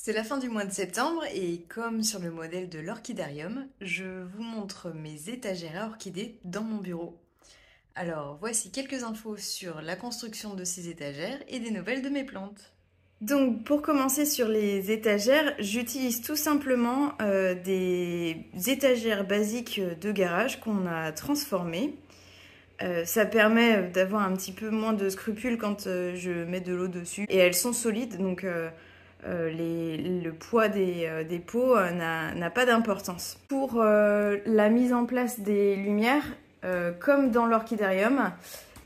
C'est la fin du mois de septembre et comme sur le modèle de l'orchidarium, je vous montre mes étagères à orchidées dans mon bureau. Alors voici quelques infos sur la construction de ces étagères et des nouvelles de mes plantes. Donc pour commencer sur les étagères, j'utilise tout simplement des étagères basiques de garage qu'on a transformées. Ça permet d'avoir un petit peu moins de scrupules quand je mets de l'eau dessus. Et elles sont solides, donc le poids des pots n'a pas d'importance. Pour la mise en place des lumières, comme dans l'orchidarium,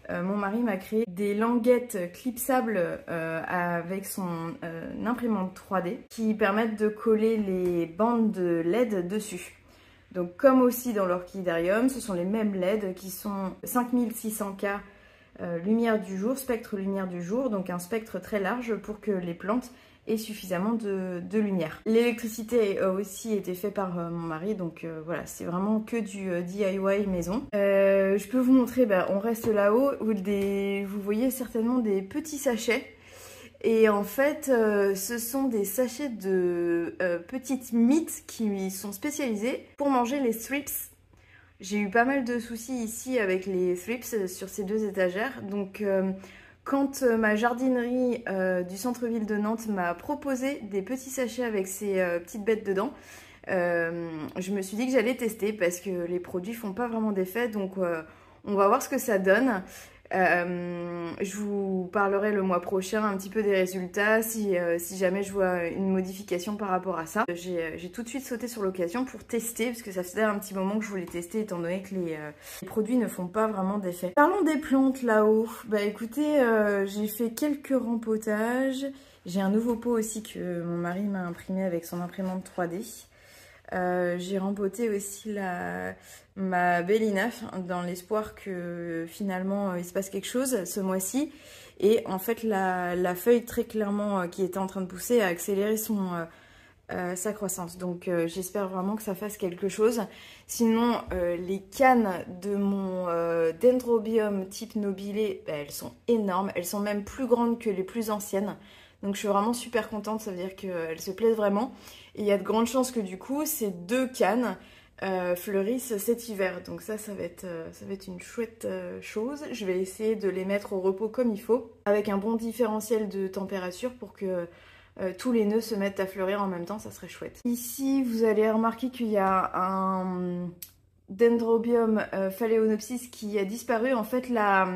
mon mari m'a créé des languettes clipsables avec son imprimante 3D qui permettent de coller les bandes de LED dessus. Donc comme aussi dans l'orchidarium, ce sont les mêmes LED qui sont 5600K lumière du jour, spectre lumière du jour, donc un spectre très large pour que les plantes aient suffisamment de lumière. L'électricité a aussi été faite par mon mari, donc voilà, c'est vraiment que du DIY maison. Je peux vous montrer, on reste là-haut, vous voyez certainement des petits sachets. Et en fait, ce sont des sachets de petites mites qui sont spécialisées pour manger les thrips. J'ai eu pas mal de soucis ici avec les thrips sur ces deux étagères. Donc, quand ma jardinerie du centre-ville de Nantes m'a proposé des petits sachets avec ces petites bêtes dedans, je me suis dit que j'allais tester parce que les produits font pas vraiment d'effet. Donc, on va voir ce que ça donne. Je vous parlerai le mois prochain un petit peu des résultats si jamais je vois une modification par rapport à ça. J'ai tout de suite sauté sur l'occasion pour tester parce que ça faisait un petit moment que je voulais tester étant donné que les produits ne font pas vraiment d'effet. Parlons des plantes là-haut. Écoutez, j'ai fait quelques rempotages. J'ai un nouveau pot aussi que mon mari m'a imprimé avec son imprimante 3D. J'ai rempoté aussi ma Bellina dans l'espoir que finalement il se passe quelque chose ce mois-ci. Et en fait la feuille très clairement qui était en train de pousser a accéléré sa croissance. Donc j'espère vraiment que ça fasse quelque chose. Sinon les cannes de mon Dendrobium type nobilé, elles sont énormes. Elles sont même plus grandes que les plus anciennes. Donc je suis vraiment super contente, ça veut dire qu'elles se plaisent vraiment. Et il y a de grandes chances que du coup ces deux cannes fleurissent cet hiver. Donc ça va être une chouette chose. Je vais essayer de les mettre au repos comme il faut, avec un bon différentiel de température pour que tous les nœuds se mettent à fleurir en même temps, ça serait chouette. Ici vous allez remarquer qu'il y a un Dendrobium phalaenopsis qui a disparu. En fait la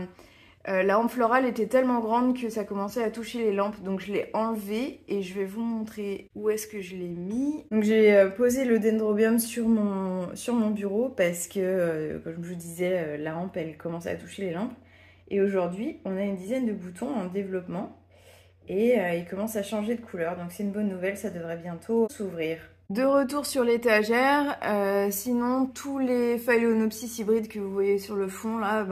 hampe florale était tellement grande que ça commençait à toucher les lampes, donc je l'ai enlevée et je vais vous montrer où est-ce que je l'ai mis. Donc j'ai posé le Dendrobium sur mon bureau parce que, comme je vous disais, la hampe elle commençait à toucher les lampes. Et aujourd'hui, on a une dizaine de boutons en développement et ils commencent à changer de couleur, donc c'est une bonne nouvelle, ça devrait bientôt s'ouvrir. De retour sur l'étagère, sinon tous les Phalaenopsis hybrides que vous voyez sur le fond là,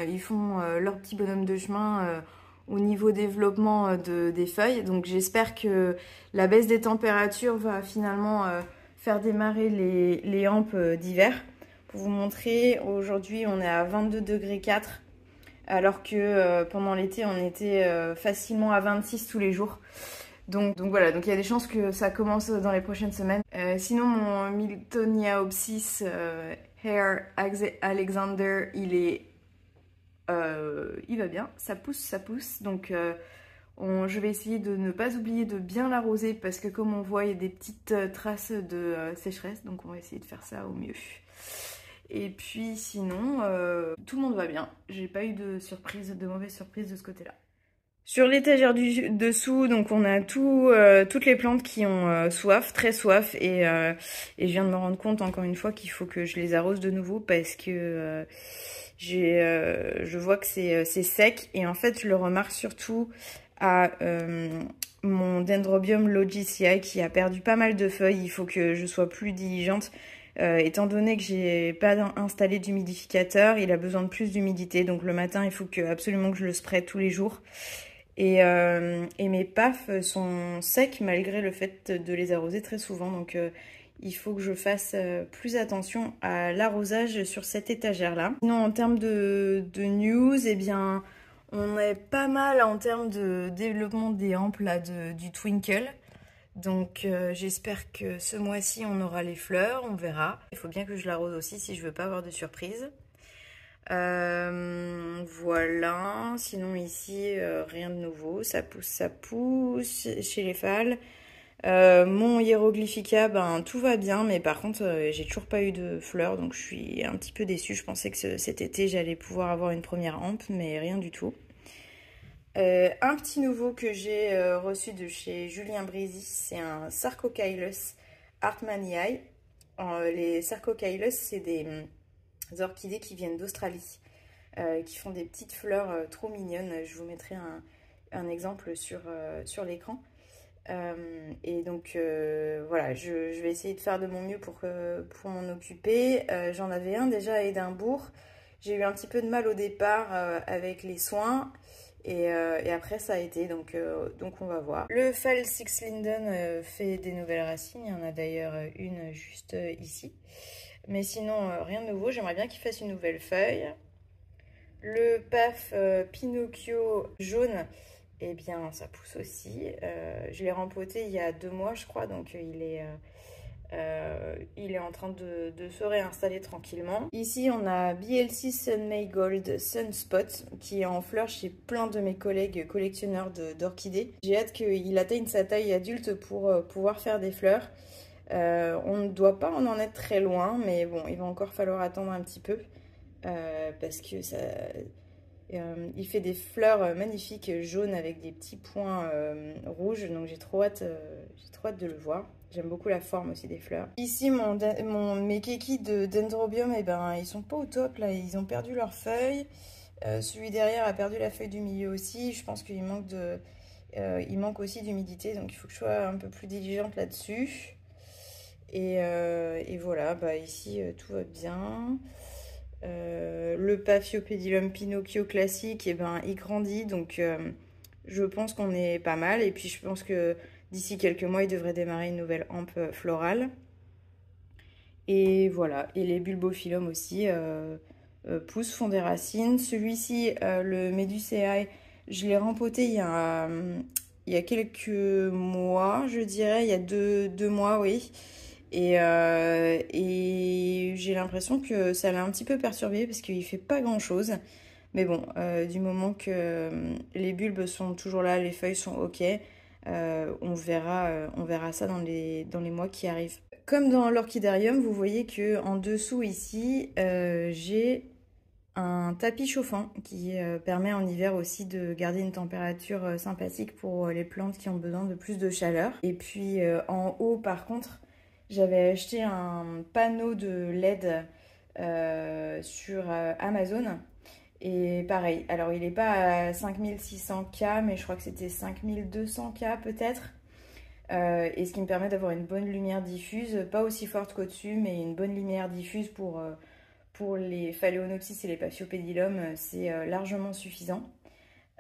ils font leur petit bonhomme de chemin au niveau développement des feuilles. Donc j'espère que la baisse des températures va finalement faire démarrer les hampes d'hiver. Pour vous montrer, aujourd'hui on est à 22 degrés 4, alors que pendant l'été on était facilement à 26 tous les jours. Donc voilà, donc il y a des chances que ça commence dans les prochaines semaines. Sinon mon Miltoniaopsis Hair Alexander, il va bien, ça pousse. Donc je vais essayer de ne pas oublier de bien l'arroser parce que comme on voit il y a des petites traces de sécheresse, donc on va essayer de faire ça au mieux. Et puis sinon, tout le monde va bien. J'ai pas eu de mauvaise surprise de ce côté-là. Sur l'étagère du dessous, donc on a toutes les plantes qui ont soif, très soif, et je viens de me rendre compte encore une fois qu'il faut que je les arrose de nouveau parce que je vois que c'est sec, et en fait je le remarque surtout à mon Dendrobium logicii qui a perdu pas mal de feuilles. Il faut que je sois plus diligente. Étant donné que j'ai pas installé d'humidificateur, il a besoin de plus d'humidité, donc le matin il faut absolument que je le spraye tous les jours. Et mes pafs sont secs malgré le fait de les arroser très souvent. Donc il faut que je fasse plus attention à l'arrosage sur cette étagère-là. Sinon en termes de news, eh bien on est pas mal en termes de développement des hampes là, du Twinkle. Donc j'espère que ce mois-ci on aura les fleurs, on verra. Il faut bien que je l'arrose aussi si je veux pas avoir de surprise. Voilà, sinon ici rien de nouveau, ça pousse chez les phales. Mon hiéroglyphica, ben tout va bien, mais par contre j'ai toujours pas eu de fleurs, donc je suis un petit peu déçue. Je pensais que cet été j'allais pouvoir avoir une première hampe, mais rien du tout. Un petit nouveau que j'ai reçu de chez Julien Brézy, c'est un Sarcocailus Hartmanni. Les Sarcocailus, c'est des orchidées qui viennent d'Australie, qui font des petites fleurs trop mignonnes. Je vous mettrai un exemple sur l'écran. Et donc voilà, je vais essayer de faire de mon mieux pour m'en occuper. J'en avais un déjà à Édimbourg. J'ai eu un petit peu de mal au départ avec les soins. Et après ça a été, donc on va voir. Le Fall Six Linden fait des nouvelles racines. Il y en a d'ailleurs une juste ici. Mais sinon, rien de nouveau. J'aimerais bien qu'il fasse une nouvelle feuille. Le PAF Pinocchio jaune, eh bien, ça pousse aussi. Je l'ai rempoté il y a 2 mois, je crois. Donc, il est en train de se réinstaller tranquillement. Ici, on a BLC Sunmay Gold Sunspot qui est en fleurs chez plein de mes collègues collectionneurs d'orchidées. J'ai hâte qu'il atteigne sa taille adulte pour pouvoir faire des fleurs. On ne doit pas en être très loin, mais bon, il va encore falloir attendre un petit peu parce que ça... il fait des fleurs magnifiques jaunes avec des petits points rouges, donc j'ai trop hâte de le voir. J'aime beaucoup la forme aussi des fleurs. Ici, mes kékis de Dendrobium, eh ben, ils sont pas au top, là, ils ont perdu leurs feuilles. Celui derrière a perdu la feuille du milieu aussi. Je pense qu'il manque aussi d'humidité, donc il faut que je sois un peu plus diligente là-dessus. Et voilà, bah ici tout va bien. Le Paphiopedilum Pinocchio classique, et ben, il grandit, donc je pense qu'on est pas mal. Et puis je pense que d'ici quelques mois, il devrait démarrer une nouvelle hampe florale. Et voilà, et les Bulbophyllum aussi poussent, font des racines. Celui-ci, le Medusae, je l'ai rempoté il y a quelques mois, je dirais, il y a deux mois, oui. Et j'ai l'impression que ça l'a un petit peu perturbé parce qu'il fait pas grand chose. Mais bon, du moment que les bulbes sont toujours là, les feuilles sont ok, on verra ça dans les mois qui arrivent. Comme dans l'orchidarium, vous voyez que en dessous ici, j'ai un tapis chauffant qui permet en hiver aussi de garder une température sympathique pour les plantes qui ont besoin de plus de chaleur. Et puis en haut, par contre, j'avais acheté un panneau de LED sur Amazon. Et pareil, alors il n'est pas à 5600K, mais je crois que c'était 5200K peut-être. Et ce qui me permet d'avoir une bonne lumière diffuse, pas aussi forte qu'au-dessus, mais une bonne lumière diffuse pour les Phalaenopsis et les Paphiopedilum, c'est largement suffisant.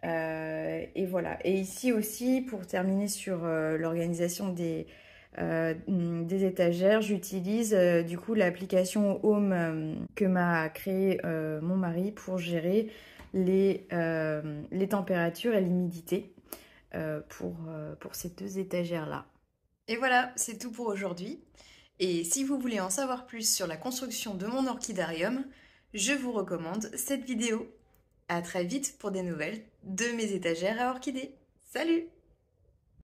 Et voilà. Et ici aussi, pour terminer sur l'organisation des étagères, j'utilise du coup l'application Home que m'a créé mon mari pour gérer les températures et l'humidité pour ces 2 étagères-là. Et voilà, c'est tout pour aujourd'hui. Et si vous voulez en savoir plus sur la construction de mon orchidarium, je vous recommande cette vidéo. À très vite pour des nouvelles de mes étagères à orchidées. Salut!